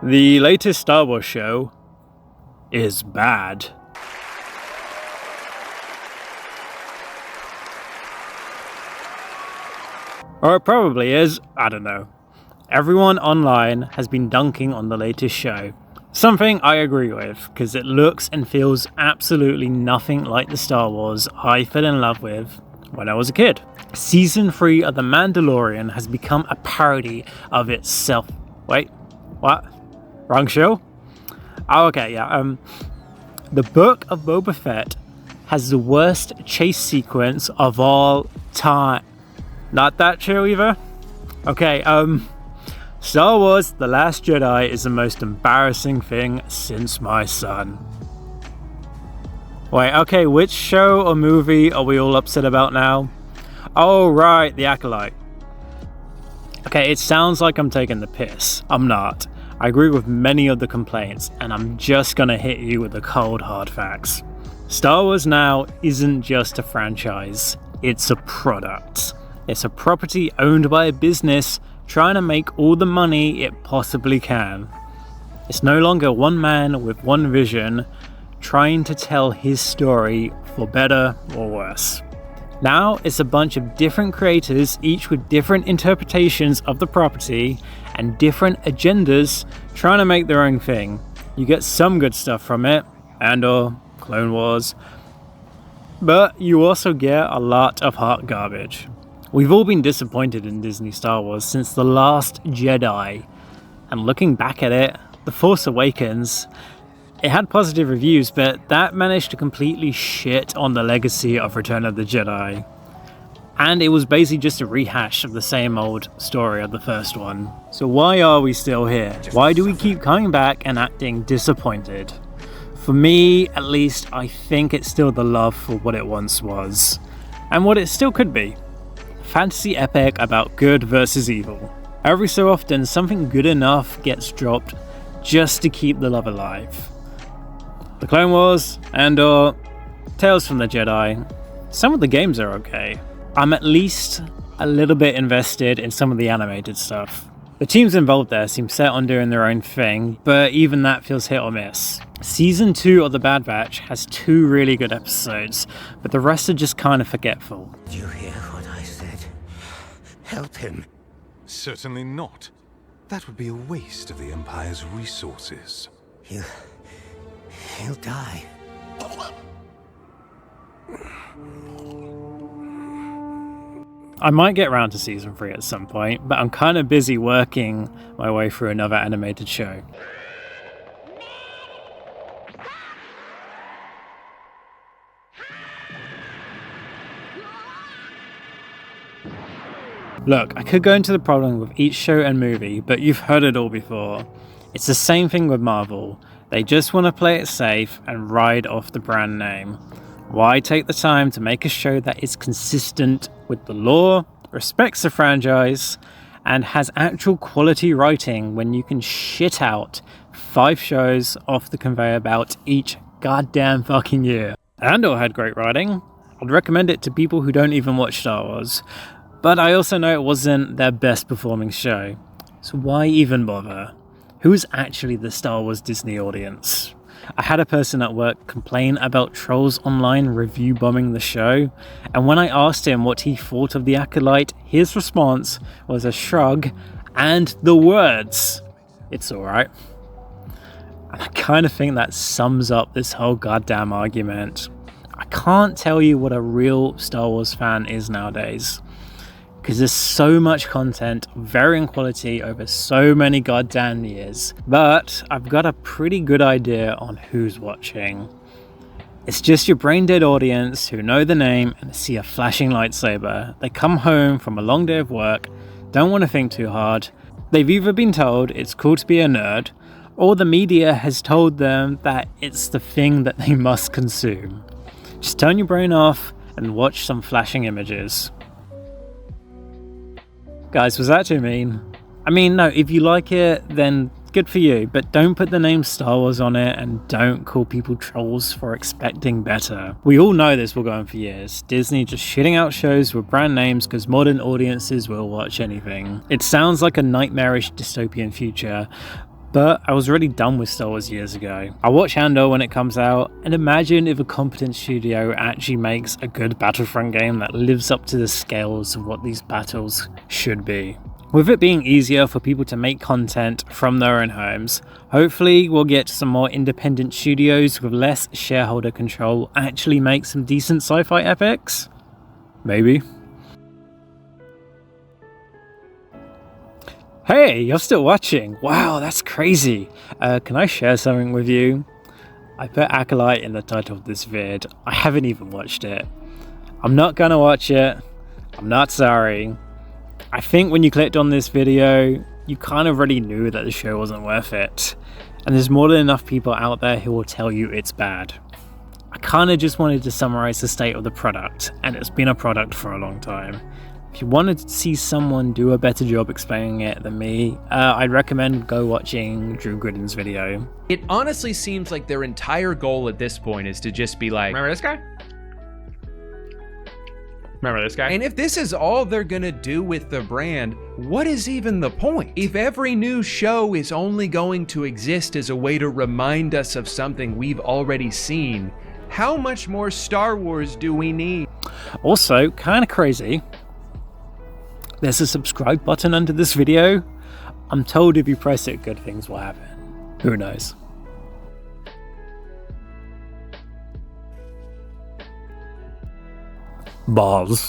The latest Star Wars show is bad. Or it probably is, I don't know. Everyone online has been dunking on the latest show. Something I agree with, because it looks and feels absolutely nothing like the Star Wars I fell in love with when I was a kid. Season 3 of The Mandalorian has become a parody of itself. Wait, what? Wrong show? Oh, okay, yeah. The Book of Boba Fett has the worst chase sequence of all time. Not that show either? Okay, Star Wars The Last Jedi is the most embarrassing thing since my son. Wait, okay, which show or movie are we all upset about now? Oh, right, The Acolyte. Okay, it sounds like I'm taking the piss. I'm not. I agree with many of the complaints, and I'm just gonna hit you with the cold hard facts. Star Wars now isn't just a franchise, it's a product. It's a property owned by a business trying to make all the money it possibly can. It's no longer one man with one vision trying to tell his story for better or worse. Now it's a bunch of different creators, each with different interpretations of the property and different agendas trying to make their own thing. You get some good stuff from it, and/or Clone Wars, but you also get a lot of hot garbage. We've all been disappointed in Disney Star Wars since The Last Jedi, and looking back at it, The Force Awakens, it had positive reviews, but that managed to completely shit on the legacy of Return of the Jedi. And it was basically just a rehash of the same old story of the first one. So why are we still here? Why do we keep coming back and acting disappointed? For me, at least, I think it's still the love for what it once was, and what it still could be. Fantasy epic about good versus evil. Every so often, something good enough gets dropped just to keep the love alive. The Clone Wars and/or Tales from the Jedi. Some of the games are okay. I'm at least a little bit invested in some of the animated stuff. The teams involved there seem set on doing their own thing, but even that feels hit or miss. Season 2 of The Bad Batch has 2 really good episodes, but the rest are just kind of forgetful. Did you hear what I said? Help him. Certainly not. That would be a waste of the Empire's resources. He'll die. I might get around to season 3 at some point, but I'm kind of busy working my way through another animated show. Look, I could go into the problem with each show and movie, but you've heard it all before. It's the same thing with Marvel. They just want to play it safe and ride off the brand name. Why take the time to make a show that is consistent with the lore, respects the franchise, and has actual quality writing when you can shit out 5 shows off the conveyor belt each goddamn fucking year? Andor had great writing. I'd recommend it to people who don't even watch Star Wars. But I also know it wasn't their best performing show. So why even bother? Who's actually the Star Wars Disney audience? I had a person at work complain about Trolls Online review bombing the show, and when I asked him what he thought of The Acolyte, his response was a shrug and the words, "It's alright." And I kind of think that sums up this whole goddamn argument. I can't tell you what a real Star Wars fan is nowadays, because there's so much content, varying quality over so many goddamn years. But I've got a pretty good idea on who's watching. It's just your brain dead audience who know the name and see a flashing lightsaber. They come home from a long day of work, don't want to think too hard. They've either been told it's cool to be a nerd, or the media has told them that it's the thing that they must consume. Just turn your brain off and watch some flashing images. Guys, was that too mean? I mean, no, if you like it, then good for you, but don't put the name Star Wars on it, and don't call people trolls for expecting better. We all know this will go on for years. Disney just shitting out shows with brand names because modern audiences will watch anything. It sounds like a nightmarish dystopian future, But I was really done with Star Wars years ago. I'll watch Andor when it comes out, and imagine if a competent studio actually makes a good Battlefront game that lives up to the scales of what these battles should be. With it being easier for people to make content from their own homes, hopefully we'll get some more independent studios with less shareholder control actually make some decent sci-fi epics? Maybe. Hey, you're still watching. Wow, that's crazy. Can I share something with you? I put Acolyte in the title of this vid. I haven't even watched it. I'm not gonna watch it. I'm not sorry. I think when you clicked on this video, you kind of already knew that the show wasn't worth it. And there's more than enough people out there who will tell you it's bad. I kind of just wanted to summarize the state of the product, and it's been a product for a long time. If you wanted to see someone do a better job explaining it than me, I'd recommend go watching Drew Gooden's video. It honestly seems like their entire goal at this point is to just be like, remember this guy? Remember this guy? And if this is all they're gonna do with the brand, what is even the point? If every new show is only going to exist as a way to remind us of something we've already seen, how much more Star Wars do we need? Also, kind of crazy, there's a subscribe button under this video. I'm told if you press it, good things will happen. Who knows? Balls.